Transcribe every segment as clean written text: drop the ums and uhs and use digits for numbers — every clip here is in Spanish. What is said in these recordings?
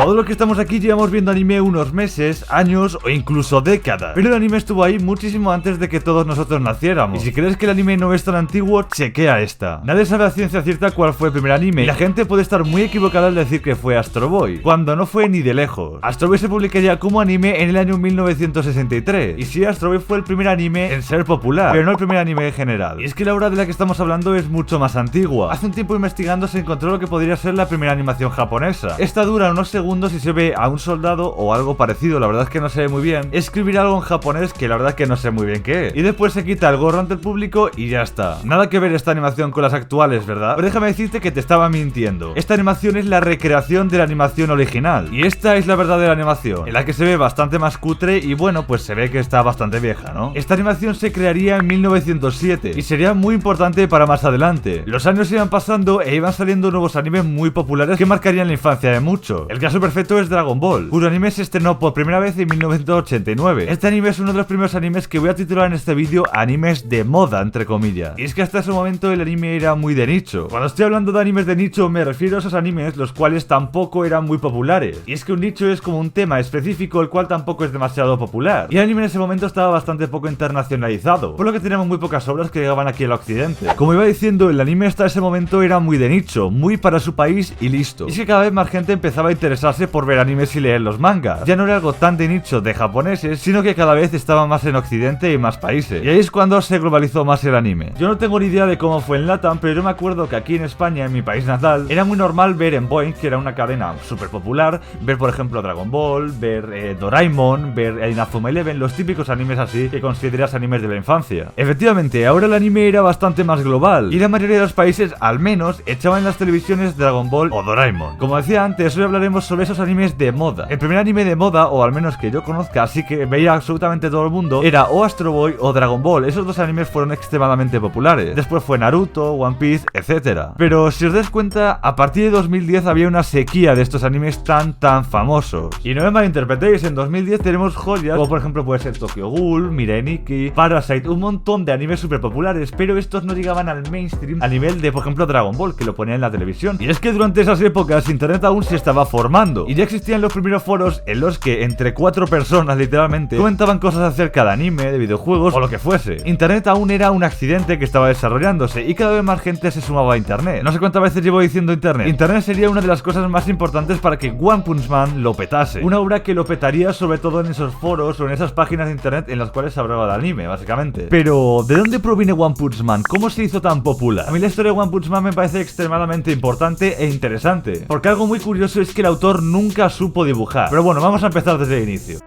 Todo lo que estamos aquí llevamos viendo anime unos meses, años o incluso décadas, pero el anime estuvo ahí muchísimo antes de que todos nosotros naciéramos. Y si crees que el anime no es tan antiguo, chequea esta. Nadie sabe a ciencia cierta cuál fue el primer anime, y la gente puede estar muy equivocada al decir que fue Astro Boy, cuando no fue ni de lejos. Astro Boy se publicaría como anime en el año 1963, y sí, Astro Boy fue el primer anime en ser popular, pero no el primer anime en general. Y es que la obra de la que estamos hablando es mucho más antigua. Hace un tiempo investigando se encontró lo que podría ser la primera animación japonesa. Esta dura unos segundos y se ve a un soldado o algo parecido, la verdad es que no sé muy bien, escribir algo en japonés que la verdad es que no sé muy bien qué es. Y después se quita el gorro ante el público y ya está. Nada que ver esta animación con las actuales, ¿verdad? Pero déjame decirte que te estaba mintiendo. Esta animación es la recreación de la animación original. Y esta es la verdadera animación, en la que se ve bastante más cutre y bueno, pues se ve que está bastante vieja, ¿no? Esta animación se crearía en 1907 y sería muy importante para más adelante. Los años iban pasando e iban saliendo nuevos animes muy populares que marcarían la infancia de muchos. El caso perfecto es Dragon Ball, cuyo anime se estrenó por primera vez en 1989. Este anime es uno de los primeros animes que voy a titular en este vídeo animes de moda, entre comillas. Y es que hasta ese momento el anime era muy de nicho. Cuando estoy hablando de animes de nicho me refiero a esos animes los cuales tampoco eran muy populares. Y es que un nicho es como un tema específico el cual tampoco es demasiado popular. Y el anime en ese momento estaba bastante poco internacionalizado, por lo que teníamos muy pocas obras que llegaban aquí al occidente. Como iba diciendo, el anime hasta ese momento era muy de nicho, muy para su país y listo. Y es que cada vez más gente empezaba a interesarse por ver animes y leer los mangas. Ya no era algo tan de nicho de japoneses, sino que cada vez estaba más en occidente y más países. Y ahí es cuando se globalizó más el anime. Yo no tengo ni idea de cómo fue en Latam, pero yo me acuerdo que aquí en España, en mi país natal, era muy normal ver en Boing, que era una cadena súper popular, ver por ejemplo Dragon Ball, ver Doraemon, ver Inazuma Eleven, los típicos animes así que consideras animes de la infancia. Efectivamente, ahora el anime era bastante más global, y la mayoría de los países, al menos, echaban en las televisiones Dragon Ball o Doraemon. Como decía antes, hoy hablaremos sobre esos animes de moda. El primer anime de moda, o al menos que yo conozca, así que veía absolutamente todo el mundo, era o Astro Boy o Dragon Ball. Esos dos animes fueron extremadamente populares. Después fue Naruto, One Piece, etc. Pero si os dais cuenta, a partir de 2010 había una sequía de estos animes tan famosos. Y no me malinterpretéis, en 2010 tenemos joyas como por ejemplo puede ser Tokyo Ghoul, Mirai Nikki, Parasite, un montón de animes súper populares, pero estos no llegaban al mainstream a nivel de por ejemplo Dragon Ball, que lo ponía en la televisión. Y es que durante esas épocas internet aún se estaba formando y ya existían los primeros foros en los que entre 4 personas literalmente comentaban cosas acerca de anime, de videojuegos o lo que fuese. Internet aún era un accidente que estaba desarrollándose y cada vez más gente se sumaba a internet. No sé cuántas veces llevo diciendo internet. Internet sería una de las cosas más importantes para que One Punch Man lo petase. Una obra que lo petaría sobre todo en esos foros o en esas páginas de internet en las cuales se hablaba de anime, básicamente. Pero, ¿de dónde proviene One Punch Man? ¿Cómo se hizo tan popular? A mí la historia de One Punch Man me parece extremadamente importante e interesante, porque algo muy curioso es que el autor nunca supo dibujar. Pero bueno, vamos a empezar desde el inicio.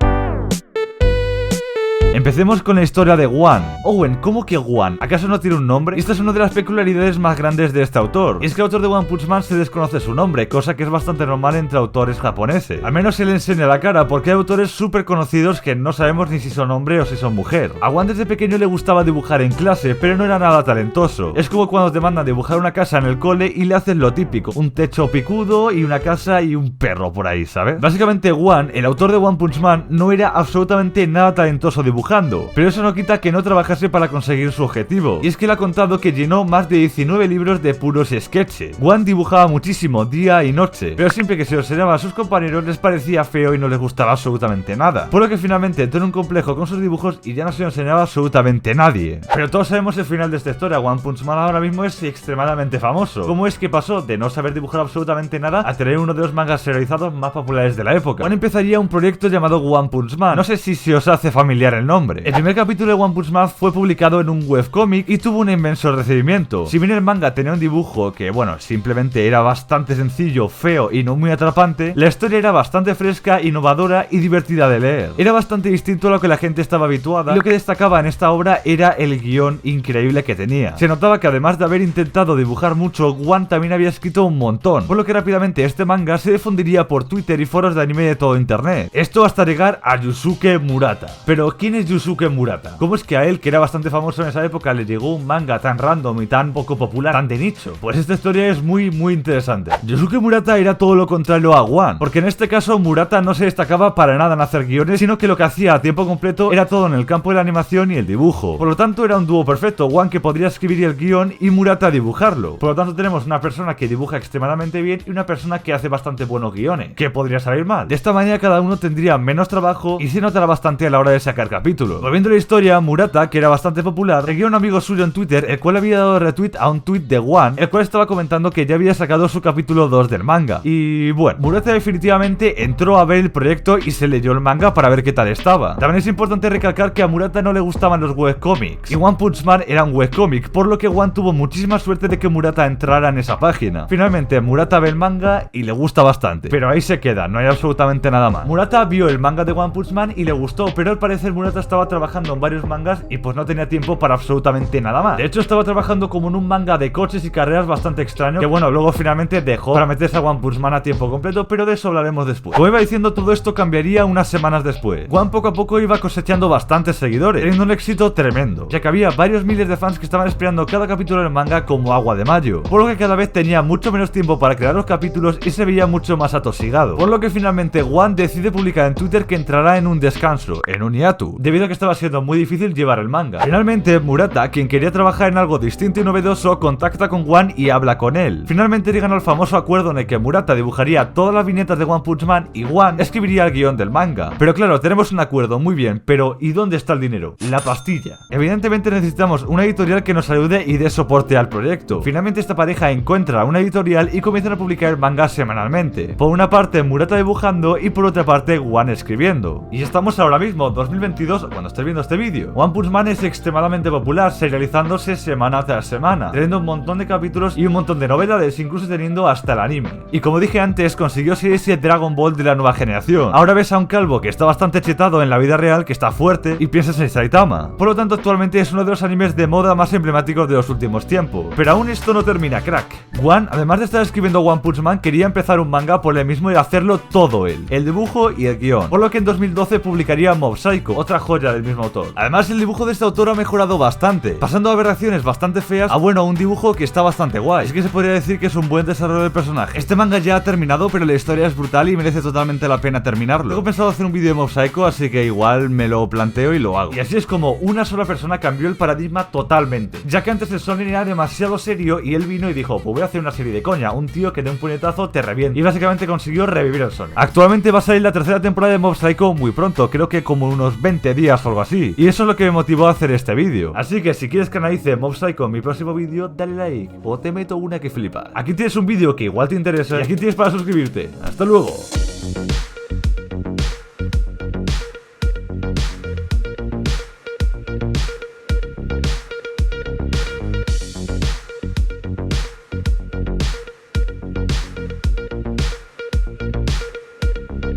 Empecemos con la historia de One. Owen, ¿cómo que One? ¿Acaso no tiene un nombre? Y esta es una de las peculiaridades más grandes de este autor. Y es que el autor de One Punch Man se desconoce su nombre, cosa que es bastante normal entre autores japoneses. Al menos se le enseña la cara, porque hay autores súper conocidos que no sabemos ni si son hombre o si son mujer. A One desde pequeño le gustaba dibujar en clase, pero no era nada talentoso. Es como cuando te mandan dibujar una casa en el cole y le hacen lo típico, un techo picudo y una casa y un perro por ahí, ¿sabes? Básicamente One, el autor de One Punch Man, no era absolutamente nada talentoso dibujando, pero eso no quita que no trabajase para conseguir su objetivo. Y es que él ha contado que llenó más de 19 libros de puros sketches. One dibujaba muchísimo, día y noche, pero siempre que se lo enseñaba a sus compañeros les parecía feo y no les gustaba absolutamente nada. Por lo que finalmente entró en un complejo con sus dibujos y ya no se lo enseñaba absolutamente nadie. Pero todos sabemos el final de esta historia. One Punch Man ahora mismo es extremadamente famoso. ¿Cómo es que pasó de no saber dibujar absolutamente nada a tener uno de los mangas serializados más populares de la época? One empezaría un proyecto llamado One Punch Man. No sé si se os hace familiar el nombre. El primer capítulo de One Punch Man fue publicado en un webcómic y tuvo un inmenso recibimiento. Si bien el manga tenía un dibujo que, bueno, simplemente era bastante sencillo, feo y no muy atrapante, la historia era bastante fresca, innovadora y divertida de leer. Era bastante distinto a lo que la gente estaba habituada y lo que destacaba en esta obra era el guión increíble que tenía. Se notaba que además de haber intentado dibujar mucho, One también había escrito un montón, por lo que rápidamente este manga se difundiría por Twitter y foros de anime de todo internet. Esto hasta llegar a Yusuke Murata. Pero ¿quién es Yusuke Yusuke Murata. ¿Cómo es que a él, que era bastante famoso en esa época, le llegó un manga tan random y tan poco popular, tan de nicho? Pues esta historia es muy interesante. Yusuke Murata era todo lo contrario a One, porque en este caso Murata no se destacaba para nada en hacer guiones, sino que lo que hacía a tiempo completo era todo en el campo de la animación y el dibujo. Por lo tanto era un dúo perfecto, One que podría escribir el guión y Murata dibujarlo. Por lo tanto tenemos una persona que dibuja extremadamente bien y una persona que hace bastante buenos guiones. ¿Qué podría salir mal? De esta manera cada uno tendría menos trabajo y se notará bastante a la hora de sacar capítulos. Volviendo a la historia, Murata, que era bastante popular, seguía a un amigo suyo en Twitter, el cual había dado retweet a un tweet de One, el cual estaba comentando que ya había sacado su capítulo 2 del manga. Y bueno, Murata definitivamente entró a ver el proyecto y se leyó el manga para ver qué tal estaba. También es importante recalcar que a Murata no le gustaban los webcomics, y One Punch Man era un webcomic, por lo que One tuvo muchísima suerte de que Murata entrara en esa página. Finalmente, Murata ve el manga y le gusta bastante, pero ahí se queda, no hay absolutamente nada más. Murata vio el manga de One Punch Man y le gustó, pero al parecer Murata estaba trabajando en varios mangas y pues no tenía tiempo para absolutamente nada más. De hecho, estaba trabajando como en un manga de coches y carreras bastante extraño, que bueno, luego finalmente dejó para meterse a One Punch Man a tiempo completo, pero de eso hablaremos después. Como iba diciendo, todo esto cambiaría unas semanas después. One poco a poco iba cosechando bastantes seguidores, teniendo un éxito tremendo, ya que había varios miles de fans que estaban esperando cada capítulo del manga como agua de mayo, por lo que cada vez tenía mucho menos tiempo para crear los capítulos y se veía mucho más atosigado, por lo que finalmente One decide publicar en Twitter que entrará en un descanso, en un hiatus, debido a que estaba siendo muy difícil llevar el manga. Finalmente, Murata, quien quería trabajar en algo distinto y novedoso, contacta con One y habla con él. Finalmente llegan al famoso acuerdo en el que Murata dibujaría todas las viñetas de One Punch Man y One escribiría el guión del manga. Pero claro, tenemos un acuerdo, muy bien, pero ¿y dónde está el dinero? La pastilla. Evidentemente necesitamos una editorial que nos ayude y dé soporte al proyecto. Finalmente esta pareja encuentra una editorial y comienzan a publicar el manga semanalmente. Por una parte Murata dibujando y por otra parte One escribiendo. Y estamos ahora mismo, 2022, cuando estés viendo este vídeo. One Punch Man es extremadamente popular, serializándose semana tras semana, teniendo un montón de capítulos y un montón de novedades, incluso teniendo hasta el anime. Y como dije antes, consiguió ser ese Dragon Ball de la nueva generación. Ahora ves a un calvo que está bastante chetado en la vida real, que está fuerte, y piensas en Saitama. Por lo tanto, actualmente es uno de los animes de moda más emblemáticos de los últimos tiempos. Pero aún esto no termina, crack. One, además de estar escribiendo One Punch Man, quería empezar un manga por él mismo y hacerlo todo él, el dibujo y el guión. Por lo que en 2012 publicaría Mob Psycho, otra joya del mismo autor. Además, el dibujo de este autor ha mejorado bastante, pasando a aberraciones bastante feas a bueno, un dibujo que está bastante guay. Es que se podría decir que es un buen desarrollo del personaje. Este manga ya ha terminado, pero la historia es brutal y merece totalmente la pena terminarlo. Tengo pensado hacer un vídeo de Mob Psycho, así que igual me lo planteo y lo hago. Y así es como una sola persona cambió el paradigma totalmente, ya que antes el shonen era demasiado serio y él vino y dijo, pues voy a hacer una serie de coña, un tío que de un puñetazo te revienta, y básicamente consiguió revivir el shonen. Actualmente va a salir la tercera temporada de Mob Psycho muy pronto, creo que como unos 20 días o algo así, y eso es lo que me motivó a hacer este vídeo. Así que si quieres que analice Mob Psycho en mi próximo vídeo, dale like o te meto una que flipa. Aquí tienes un vídeo que igual te interesa y aquí tienes para suscribirte. Hasta luego.